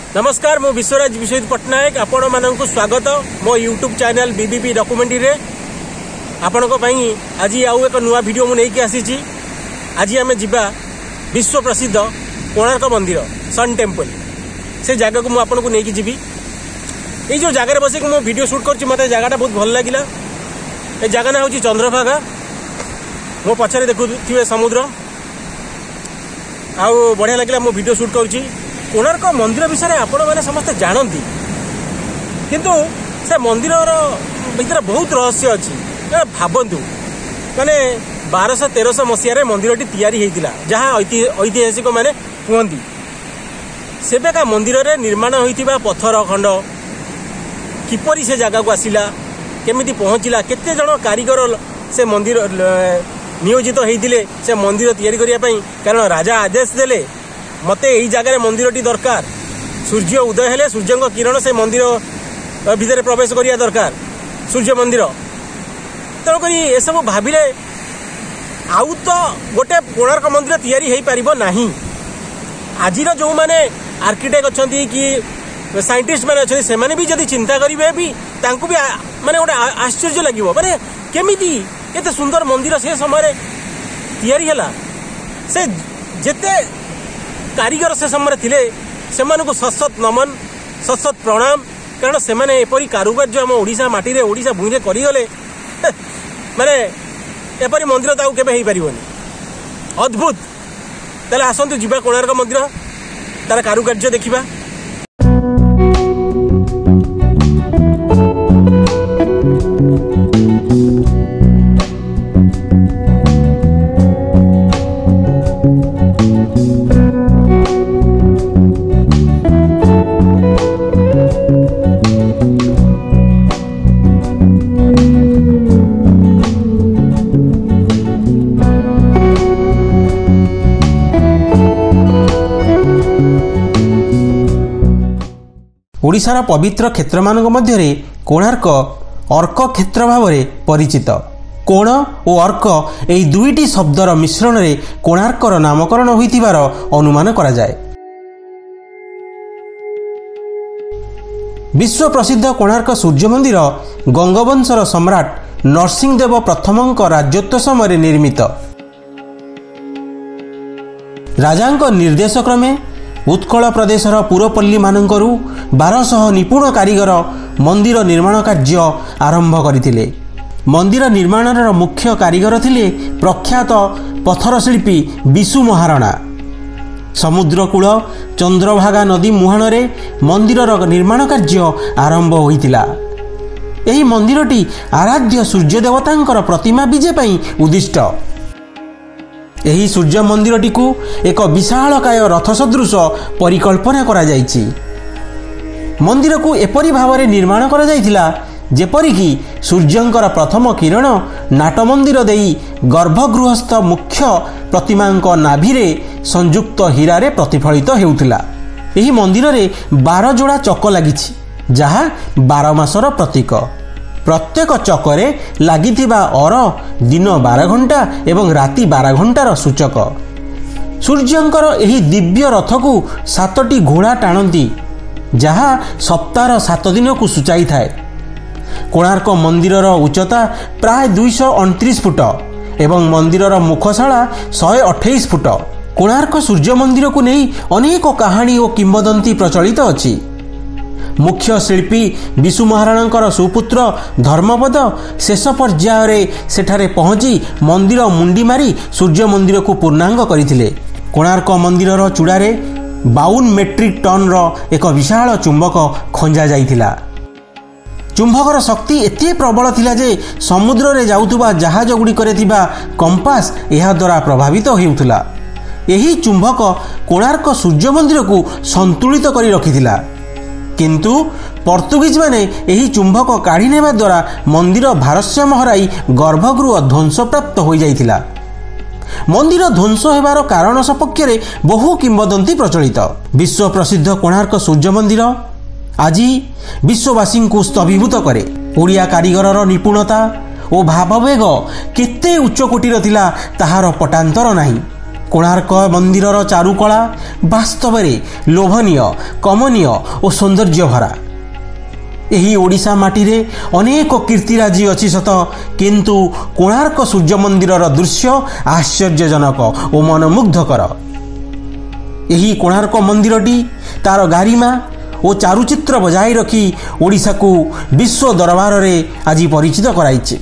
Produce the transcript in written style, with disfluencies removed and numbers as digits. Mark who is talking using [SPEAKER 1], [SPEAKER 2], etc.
[SPEAKER 1] नमस्कार मु विश्वराज विश्वजित पट्टनायक आपण मानक स्वागत मो यूट्यूब चैनल बीबीपी डॉक्यूमेंट्री रे आपण आज आउ एक नुआ वीडियो मु नहीं आसी। आज आम जीवा विश्व प्रसिद्ध कोणार्क मंदिर सन टेम्पल से जगह को मुझे नहीं जीवी। ये जो जगह बस मो वीडियो शूट कर मत जगह बहुत भल लगे। ये जगह ना हूँ चंद्रभागा। मो पछारे देखुए समुद्र आउ बढ़िया लगे मो वीडियो शूट करुँची। कोणार्क मंदिर विषय आपण मैंने समस्ते जानती किंतु से मंदिर भीतर बहुत रहस्य अच्छी। भावतु माने 1200-1300 मसीह मंदिरटी तैयारी होता जहाँ ऐतिहासिक माने कहती सेबेका मंदिर रे निर्माण होइतिबा पत्थर खंड किपरि से जगह को आसिला केमिति पहुँचला केते जण कारीगर से मंदिर नियोजित होइतिले से मंदिर तैयारी करिया पई। कारण राजा आदेश देले मते यही जगह मंदिरटी दरकार। सूर्य उदय हेले सूर्य किरण से मंदिर भीतर प्रवेश करिया दरकार सूर्य मंदिर। तेणुक ये सब भाविले आउ तो गोटे कोणार्क मंदिर तैयारी हो पारिबो नाही। आज जो माने आर्किटेक्ट अच्छा कि साइंटिस्ट मैंने अच्छे से भी जदि चिंता करेंगे भी तांकु भी माने गोटे आश्चर्य लगे माने केमिति एते सुंदर मंदिर से समय तैयारी हैला। से जेते कारीगर से समय थिले सेमानकु को सशत नमन सशत प्रणाम। कारण से माने एपरी कारुकार्य आम ओडिशा माटी रे ओडिशा भूमि रे करिगले माने एपरी मंदिर तो केबे हेई परिबोनी। अद्भुत। ताले आसंतु जिबा कोणार्क मंदिर तार कारुकार्य देखिबा। ओडिशार पवित्र क्षेत्र मानक मध्य कोणार्क अर्क क्षेत्र भाव में परिचित। कोण और अर्क यही दुईटी शब्दर मिश्रण रे कोणार्कर नामकरण होइतिबार अनुमान करा जाए। विश्व प्रसिद्ध कोणार्क सूर्य मंदिर गंगवंशर सम्राट नरसिंहदेव प्रथमक राज्यत्व समय निर्मित। राजांक निर्देश क्रमे उत्कल प्रदेशर पुरपल्ली मानकरू 1200 निपुण कारीगर मंदिर निर्माण कार्य आरंभ करथिले। मंदिर निर्माणर मुख्य कारीगर थिले प्रख्यात पत्थर शिल्पी विशु महाराणा। समुद्रकूल चंद्रभागा नदी मुहाण रे मंदिरर निर्माण कार्य आरंभ होइतिला। एही मंदिरटी आराध्य सूर्य देवतांकर प्रतिमा विजे पई उद्दिष्ट। एही सूर्य मंदिरटी को एक विशालकाय रथ सदृश परिकल्पना करा जायछि। मंदिर को एपरी भाव में निर्माण करा जायथिला जेपरी कि सूर्यंकर प्रथम किरण नाट मंदिर देई गर्भगृहस्थ मुख्य प्रतिमांक नाभिरे संयुक्त हीरा रे प्रतिफलित हेउथिला। एही मंदिर रे 12 जोड़ा चक लागिछि जहा 12 मासर प्रतीक। प्रत्येक चकरे लागिथिबा अर दिन 12 घंटा एवं राति 12 घंटार सूचक। सूर्यंकर एही दिव्य रथ को 7टी घोड़ा टाणती जहा सप्ताह 7 दिन को सूचाई थाए। कोणार्क मंदिरर उच्चता प्राय 229 फुट एवं मंदिरर मुखशाला 128 फुट। कोणार्क सूर्य मंदिर को नहीं अनेक कहानी और किंवदंती प्रचलित अछि। मुख्य शिल्पी विशु महाराणा सुपुत्र धर्मपद शेष पर्याय सेठारे पहुंची मंदिर मुंडी मारी सूर्य मंदिर को पूर्णांग करथिले। कोणार्क मंदिरर चूड़ारे 52 मेट्रिक टन एक विशाल चुंबक खंजा जाइथिला। चुंबकर शक्ति एते प्रबल थिला जे समुद्र रे जाउथुबा जहाज गुड़िकरे थिबा कंपास एहा द्वारा प्रभावित हेउथुला। एही चुंबक कोणार्क सूर्य मंदिर को संतुलित करी रखिथिला। किंतु पोर्तुगीज माने एही चुंबक काढ़ी नेबा द्वारा मंदिर भारसाम्य हराई गर्भगृह ध्वंस प्राप्त हो जाइथिला। मंदिर ध्वंस हेबार कारण सपक्ष रे बहु किंवदंती प्रचलित। विश्व प्रसिद्ध कोणार्क सूर्य मंदिर आज विश्ववासी को स्तभीभूत करे। ओडिया कारीगरर निपुणता और भाववेग केते उच्च कोटीर थिला ताहार पटांतर नाही। କୋଣାର୍କ ମନ୍ଦିରର ଚାରୁକଳା ବାସ୍ତବରେ ଲୋଭନୀୟ, କମନୀୟ ଓ ସୌନ୍ଦର୍ଯ୍ୟ ଭରା। ଏହି ଓଡ଼ିଶା ମାଟିରେ ଅନେକ କୀର୍ତ୍ତିରାଜି ଅଛି ସତ, କିନ୍ତୁ କୋଣାର୍କ ସୂର୍ଯ୍ୟ ମନ୍ଦିରର ଦୃଶ୍ୟ ଆଶ୍ଚର୍ଯ୍ୟଜନକ ଓ ମନମୁଗ୍ଧକର। ଏହି କୋଣାର୍କ ମନ୍ଦିରଟି ତା'ର ଗାରିମା ଓ ଚାରୁଚିତ୍ର ବଜାୟ ରଖି ଓଡ଼ିଶାକୁ ବିଶ୍ୱ ଦରବାରରେ ଆଜି ପରିଚିତ କରାଇଛି।